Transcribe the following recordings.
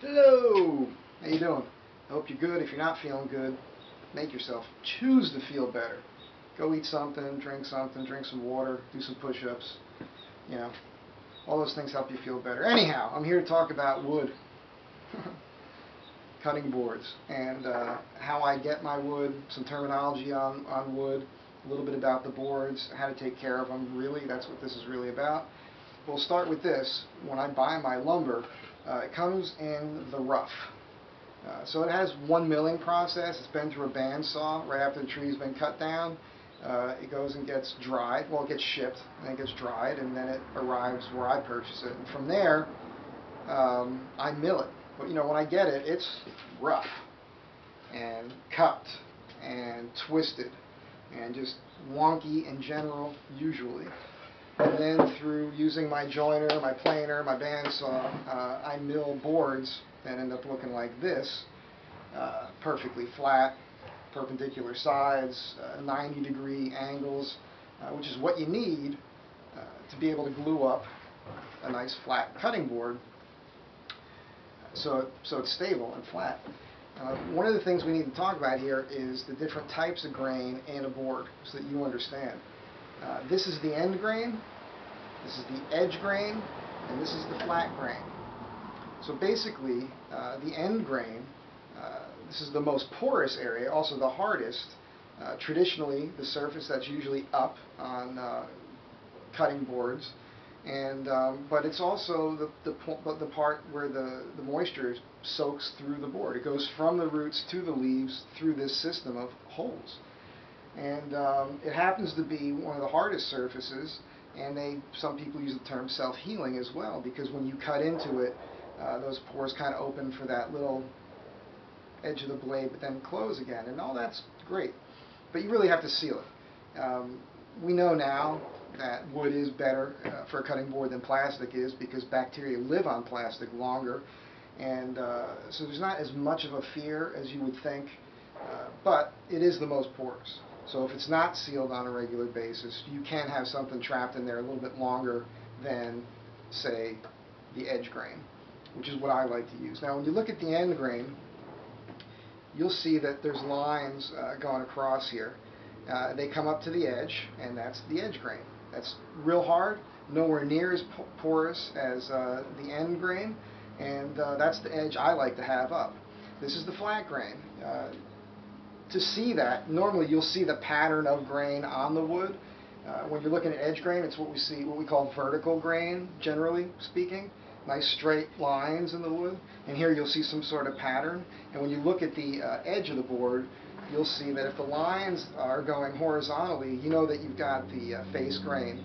Hello! How you doing? I hope you're good. If you're not feeling good, make yourself. Choose to feel better. Go eat something, drink some water, do some push-ups. You know, all those things help you feel better. Anyhow, I'm here to talk about wood. Cutting boards and how I get my wood, some terminology on wood, a little bit about the boards, how to take care of them. Really, that's what this is really about. We'll start with this. When I buy my lumber, it comes in the rough. So it has one milling process. It's been through a bandsaw right after the tree's been cut down. It goes and gets dried. Well, it gets shipped, and then it gets dried, and then it arrives where I purchase it. And from there, I mill it. But you know, when I get it, it's rough and cupped and twisted and just wonky in general, usually. And then through using my joiner, my planer, my bandsaw, I mill boards that end up looking like this, perfectly flat, perpendicular sides, 90-degree angles, which is what you need to be able to glue up a nice flat cutting board so it's stable and flat. One of the things we need to talk about here is the different types of grain in a board so that you understand. This is the end grain, this is the edge grain, and this is the flat grain. So basically, the end grain, this is the most porous area, also the hardest. Traditionally, the surface that's usually up on cutting boards, and but it's also the part where the moisture soaks through the board. It goes from the roots to the leaves through this system of holes. And it happens to be one of the hardest surfaces, and some people use the term self-healing as well, because when you cut into it, those pores kind of open for that little edge of the blade, but then close again, and all that's great. But you really have to seal it. We know now that wood is better for a cutting board than plastic is, because bacteria live on plastic longer, and so there's not as much of a fear as you would think, but it is the most porous. So if it's not sealed on a regular basis, you can have something trapped in there a little bit longer than, say, the edge grain, which is what I like to use. Now when you look at the end grain, you'll see that there's lines going across here. They come up to the edge, and that's the edge grain. That's real hard, nowhere near as porous as the end grain, and that's the edge I like to have up. This is the flat grain. To see that, normally you'll see the pattern of grain on the wood. When you're looking at edge grain, it's what we call vertical grain, generally speaking. Nice straight lines in the wood. And here you'll see some sort of pattern. And when you look at the edge of the board, you'll see that if the lines are going horizontally, you know that you've got the face grain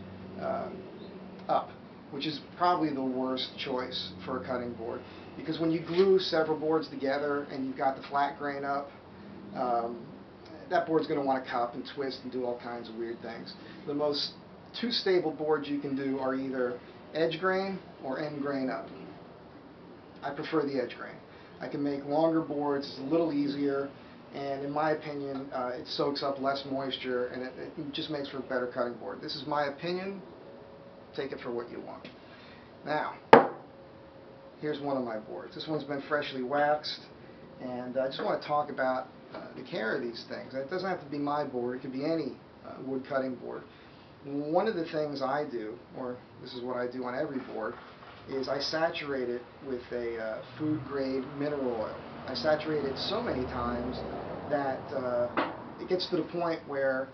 up, which is probably the worst choice for a cutting board. Because when you glue several boards together and you've got the flat grain up, that board's going to want to cup and twist and do all kinds of weird things. The most two stable boards you can do are either edge grain or end grain up. I prefer the edge grain. I can make longer boards, it's a little easier, and in my opinion, it soaks up less moisture, and it just makes for a better cutting board. This is my opinion. Take it for what you want. Now, here's one of my boards. This one's been freshly waxed, and I just want to talk about the care of these things. It doesn't have to be my board, it could be any wood cutting board. One of the things I do, or this is what I do on every board, is I saturate it with a food grade mineral oil. I saturate it so many times that it gets to the point where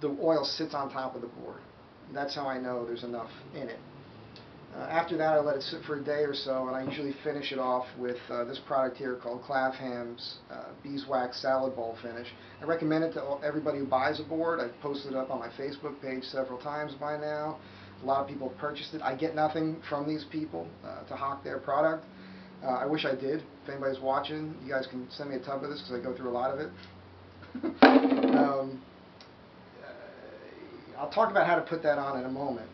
the oil sits on top of the board. That's how I know there's enough in it. After that, I let it sit for a day or so, and I usually finish it off with this product here called Clavham's Beeswax Salad Bowl Finish. I recommend it to everybody who buys a board. I've posted it up on my Facebook page several times by now. A lot of people have purchased it. I get nothing from these people to hawk their product. I wish I did. If anybody's watching, you guys can send me a tub of this because I go through a lot of it. I'll talk about how to put that on in a moment.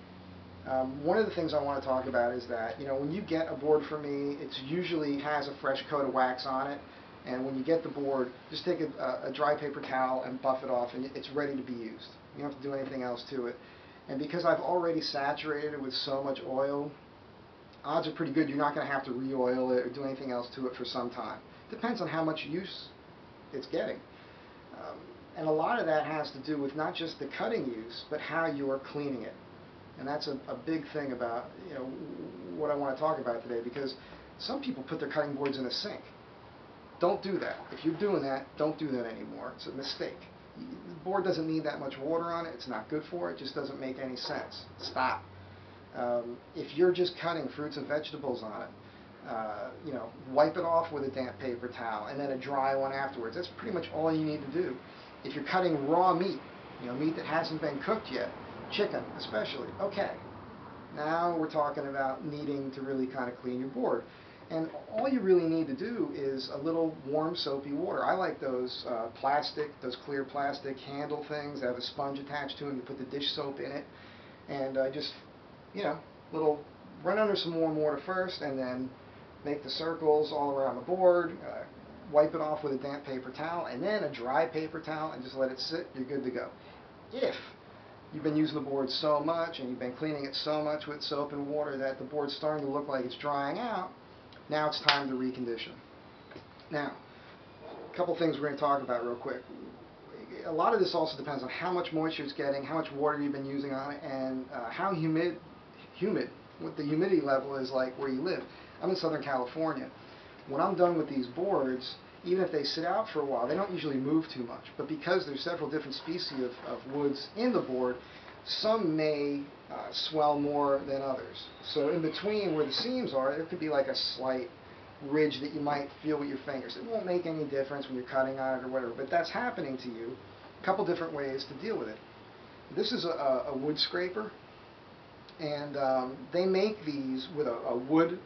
One of the things I want to talk about is that, you know, when you get a board from me, it usually has a fresh coat of wax on it, and when you get the board, just take a dry paper towel and buff it off, and it's ready to be used. You don't have to do anything else to it. And because I've already saturated it with so much oil, odds are pretty good you're not going to have to re-oil it or do anything else to it for some time. Depends on how much use it's getting. And a lot of that has to do with not just the cutting use, but how you're cleaning it. And that's a big thing about, you know, what I want to talk about today, because some people put their cutting boards in a sink. Don't do that. If you're doing that, don't do that anymore. It's a mistake. The board doesn't need that much water on it. It's not good for it. It just doesn't make any sense. Stop. If you're just cutting fruits and vegetables on it, you know, wipe it off with a damp paper towel and then a dry one afterwards. That's pretty much all you need to do. If you're cutting raw meat, you know, meat that hasn't been cooked yet, chicken especially, okay. Now we're talking about needing to really kind of clean your board. And all you really need to do is a little warm soapy water. I like those those clear plastic handle things that have a sponge attached to them. You put the dish soap in it and just, you know, run under some warm water first and then make the circles all around the board. Wipe it off with a damp paper towel and then a dry paper towel and just let it sit. You're good to go. If you've been using the board so much and you've been cleaning it so much with soap and water that the board's starting to look like it's drying out, now it's time to recondition. Now, a couple things we're going to talk about real quick. A lot of this also depends on how much moisture it's getting, how much water you've been using on it, and how humid, what the humidity level is like where you live. I'm in Southern California. When I'm done with these boards, even if they sit out for a while, they don't usually move too much. But because there's several different species of woods in the board, some may swell more than others. So in between where the seams are, there could be like a slight ridge that you might feel with your fingers. It won't make any difference when you're cutting on it or whatever, but that's happening to you. A couple different ways to deal with it. This is a wood scraper, and they make these with a wood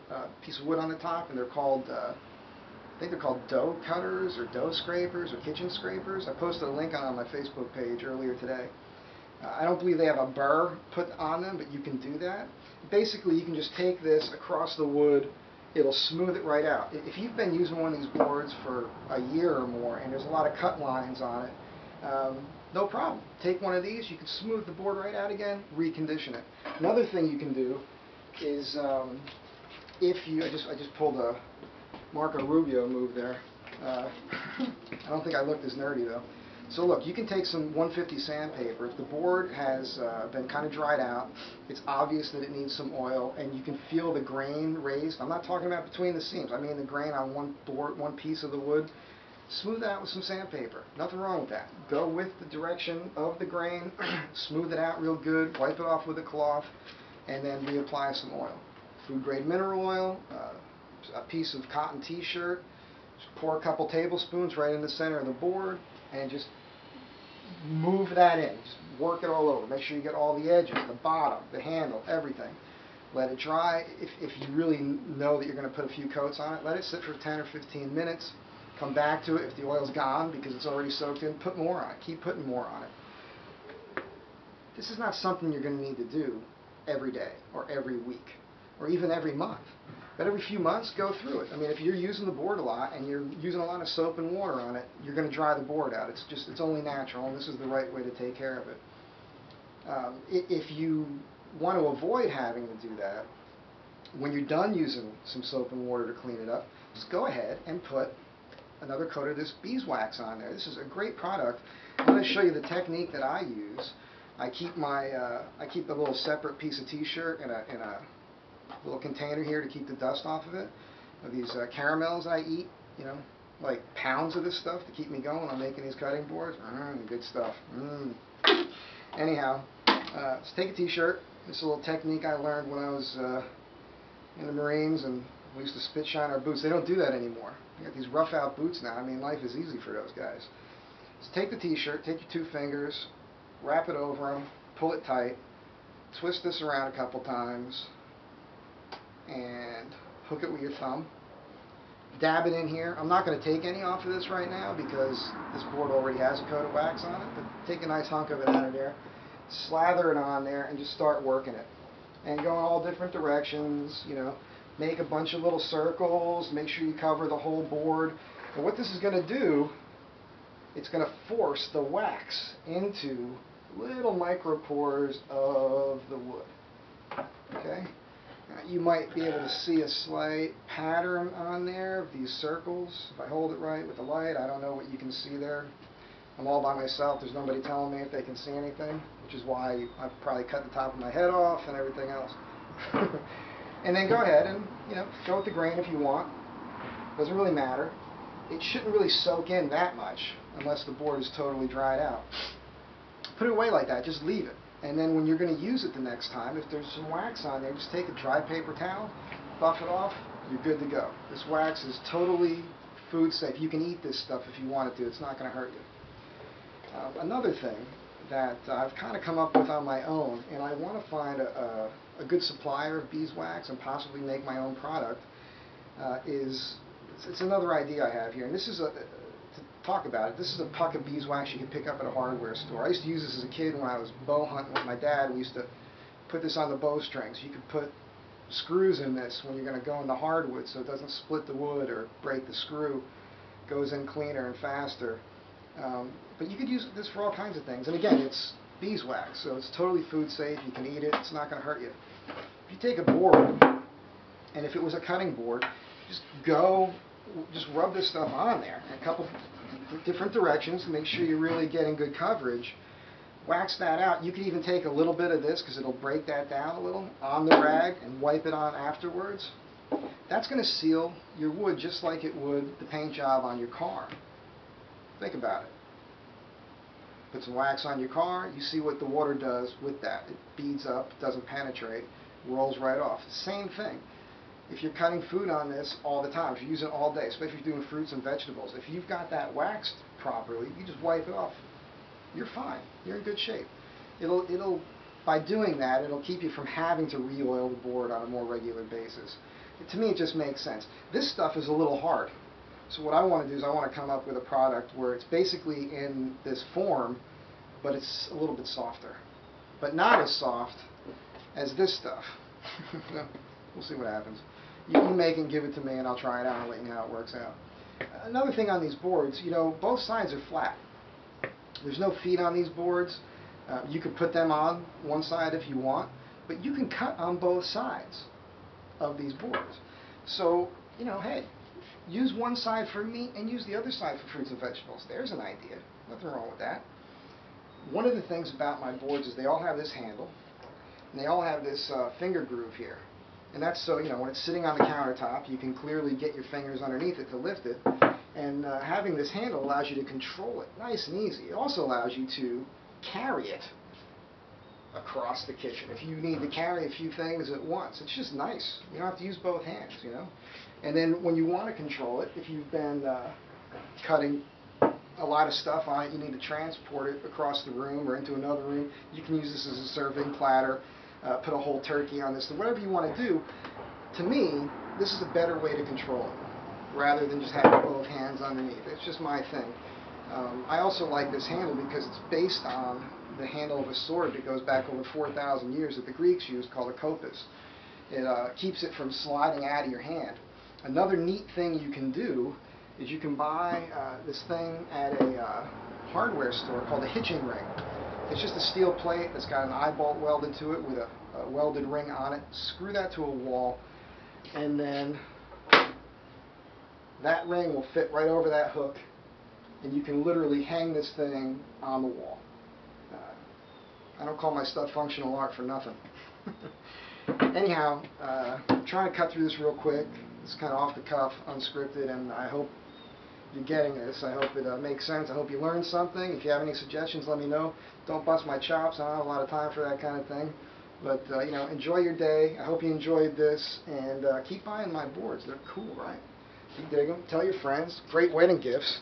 piece of wood on the top, and they're called I think they're called dough cutters or dough scrapers or kitchen scrapers. I posted a link on my Facebook page earlier today. I don't believe they have a burr put on them, but you can do that. Basically, you can just take this across the wood. It'll smooth it right out. If you've been using one of these boards for a year or more and there's a lot of cut lines on it, no problem. Take one of these, you can smooth the board right out again, recondition it. Another thing you can do is if you, I just pulled a Marco Rubio move there. I don't think I looked as nerdy though. So look, you can take some 150 sandpaper. If the board has been kind of dried out, it's obvious that it needs some oil, and you can feel the grain raised. I'm not talking about between the seams. I mean the grain on one piece of the wood. Smooth that with some sandpaper. Nothing wrong with that. Go with the direction of the grain. Smooth it out real good. Wipe it off with a cloth, and then reapply some oil. Food grade mineral oil, a piece of cotton t-shirt. Just pour a couple tablespoons right in the center of the board, and just move that in. Just work it all over. Make sure you get all the edges, the bottom, the handle, everything. Let it dry. If you really know that you're going to put a few coats on it, let it sit for 10 or 15 minutes. Come back to it. If the oil's gone because it's already soaked in, put more on it. Keep putting more on it. This is not something you're going to need to do every day or every week or even every month. But every few months, go through it. I mean, if you're using the board a lot and you're using a lot of soap and water on it, you're going to dry the board out. It's only natural, and this is the right way to take care of it. If you want to avoid having to do that, when you're done using some soap and water to clean it up, just go ahead and put another coat of this beeswax on there. This is a great product. I'm going to show you the technique that I use. I keep a little separate piece of t-shirt in a little container here to keep the dust off of it. These caramels I eat, you know, like pounds of this stuff to keep me going. I'm making these cutting boards. Good stuff. Anyhow, let's take a t-shirt. This is a little technique I learned when I was in the Marines, and we used to spit shine our boots. They don't do that anymore. They got these rough out boots now. I mean, life is easy for those guys. So take the t-shirt, take your 2 fingers, wrap it over them, pull it tight, twist this around a couple times, and hook it with your thumb. Dab it in here. I'm not going to take any off of this right now because this board already has a coat of wax on it, but take a nice hunk of it out of there, slather it on there, and just start working it. And go in all different directions, you know, make a bunch of little circles, make sure you cover the whole board. And what this is going to do, it's going to force the wax into little micro pores of the wood. Okay? Now, you might be able to see a slight pattern on there of these circles. If I hold it right with the light, I don't know what you can see there. I'm all by myself. There's nobody telling me if they can see anything, which is why I've probably cut the top of my head off and everything else. And then go ahead and, go with the grain if you want. Doesn't really matter. It shouldn't really soak in that much unless the board is totally dried out. Put it away like that. Just leave it. And then when you're going to use it the next time, if there's some wax on there, just take a dry paper towel, buff it off, you're good to go. This wax is totally food safe. You can eat this stuff if you wanted to. It's not going to hurt you. Another thing that I've kind of come up with on my own, and I want to find a good supplier of beeswax and possibly make my own product, it's another idea I have here. And this is to talk about it. This is a puck of beeswax you can pick up at a hardware store. I used to use this as a kid when I was bow hunting with my dad. We used to put this on the bowstrings. You could put screws in this when you're going to go into hardwood so it doesn't split the wood or break the screw. It goes in cleaner and faster. But you could use this for all kinds of things. And again, it's beeswax, so it's totally food safe. You can eat it. It's not going to hurt you. If you take a board, and if it was a cutting board, just rub this stuff on there in a couple different directions to make sure you're really getting good coverage. Wax that out. You can even take a little bit of this, because it'll break that down a little, on the rag and wipe it on afterwards. That's going to seal your wood just like it would the paint job on your car. Think about it. Put some wax on your car, you see what the water does with that. It beads up, doesn't penetrate, rolls right off. Same thing. If you're cutting food on this all the time, if you're using it all day, especially if you're doing fruits and vegetables, if you've got that waxed properly, you just wipe it off. You're fine. You're in good shape. By doing that, it'll keep you from having to re-oil the board on a more regular basis. To me, it just makes sense. This stuff is a little hard. So what I want to do is I want to come up with a product where it's basically in this form, but it's a little bit softer. But not as soft as this stuff. We'll see what happens. You make and give it to me, and I'll try it out and let you know how it works out. Another thing on these boards, both sides are flat. There's no feet on these boards. You could put them on one side if you want, but you can cut on both sides of these boards. So, hey, use one side for meat and use the other side for fruits and vegetables. There's an idea. Nothing wrong with that. One of the things about my boards is they all have this handle, and they all have this finger groove here. And that's so, when it's sitting on the countertop, you can clearly get your fingers underneath it to lift it. And having this handle allows you to control it nice and easy. It also allows you to carry it across the kitchen if you need to carry a few things at once. It's just nice. You don't have to use both hands, And then when you want to control it, if you've been cutting a lot of stuff on it, you need to transport it across the room or into another room, you can use this as a serving platter, put a whole turkey on this, whatever you want to do. To me, this is a better way to control it, rather than just having both hands underneath. It's just my thing. I also like this handle because it's based on the handle of a sword that goes back over 4,000 years that the Greeks used, called a kopis. It keeps it from sliding out of your hand. Another neat thing you can do is you can buy this thing at a hardware store called a hitching ring. It's just a steel plate that's got an eye bolt welded to it with a welded ring on it. Screw that to a wall, and then that ring will fit right over that hook, and you can literally hang this thing on the wall. I don't call my stuff functional art for nothing. Anyhow, I'm trying to cut through this real quick. It's kind of off the cuff, unscripted, and I hope you're getting this. I hope it makes sense. I hope you learned something. If you have any suggestions, let me know. Don't bust my chops. I don't have a lot of time for that kind of thing. But, enjoy your day. I hope you enjoyed this, and keep buying my boards. They're cool, right? You dig them. Tell your friends. Great wedding gifts.